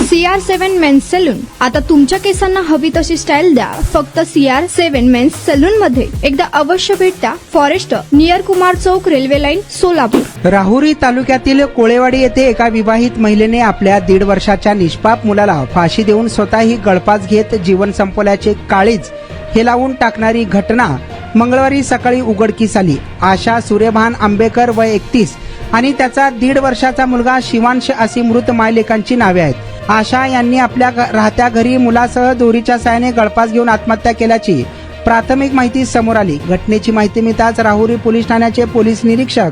CR7 men's salon. आता तुमच्या केसांना हवी तशी स्टाईल द्या फक्त CR7 मेन्स सलून मध्ये. एकदा अवश्य भेट द्या. फॉरेस्ट नियर कुमार चौक, रेल्वे लाईन, सोलापूर. राहुरी तालुक्यातील कोळेवाडी येथे एका विवाहित महिलेने आपल्या 1.5 वर्षाच्या निष्पाप मुलाला फाशी देऊन स्वतःही गळफास घेत जीवन संपवल्याचे काळीज हे लावून टाकणारी घटना मंगळवारी सकाळी उघडकीस आली. आशा सूर्यभान आंबेकर वय 31 आणि त्याचा 1.5 वर्षाचा मुलगा शिवांश अशी मृत मायलेकांची नावे आहेत. आशा यांनी आपल्या राहत्या घरी मुलासह दोरीच्या साहाय्याने गळफास घेऊन आत्महत्या केल्याची प्राथमिक माहिती समोर आली. घटनेची माहिती मिळताच राहुरी पोलीस ठाण्याचे पोलीस निरीक्षक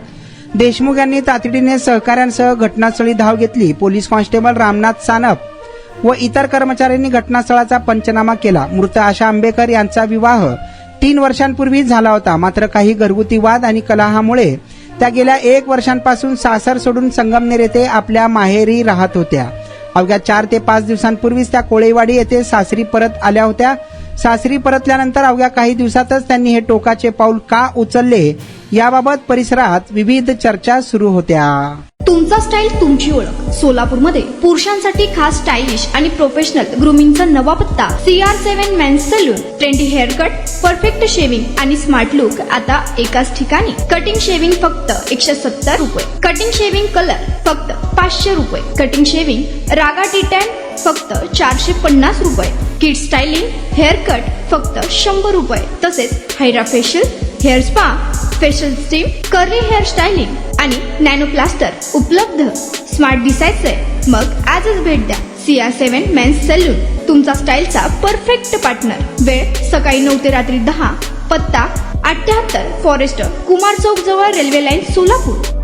देशमुख यांनी तातडीने सहकाऱ्यांसह घटनास्थळी धाव घेतली. पोलीस कॉन्स्टेबल रामनाथ सानप व इतर कर्मचाऱ्यांनी घटनास्थळाचा पंचनामा केला. मृत आशा आंबेकर यांचा विवाह 3 वर्षांपूर्वी झाला होता. मात्र काही घरगुती वाद आणि कलहामुळे त्या गेल्या 1 वर्षांपासून सासर सोडून संगमनेर येथे आपल्या माहेरी राहत होत्या. अवघ्या 4 ते 5 दिवसांपूर्वीच त्या कोळेवाडी येथे सासरी परत आल्या होत्या. सासरी परतल्यानंतर अवघ्या काही दिवसातच त्यांनी हे टोकाचे पाऊल का उचलले याबाबत परिसरात विविध चर्चा सुरू होत्या. तुमचा स्टाईल तुमची ओळख. सोलापूरमध्ये पुरुषांसाठी खास स्टायलिश आणि प्रोफेशनल ग्रूमिंगचा नवा पत्ता CR7 men's salon. Trendy hair cut, perfect shaving आणि स्मार्ट लुक आता एकाच ठिकाणी. कटिंग शेविंग फक्त 170 रुपये. कटिंग शेविंग कलर फक्त 500 रुपये. कटिंग शेविंग रागा टी10 फक्त 450 रुपये. किड स्टायलिंग हेअर कट फक्त 100 रुपये. तसेच hydra facial, hair spa, facial steam, curly hair styling आणि नॅनो प्लास्टर उपलब्ध. स्मार्ट दिसायचंय मग आजच भेट द्या CR7 मेन्स सलून. तुमचा स्टाईलचा परफेक्ट पार्टनर. वेळ सकाळी 9 ते रात्री 10. पत्ता 78 फॉरेस्ट कुमार चौक जवळ, रेल्वे लाईन, सोलापूर.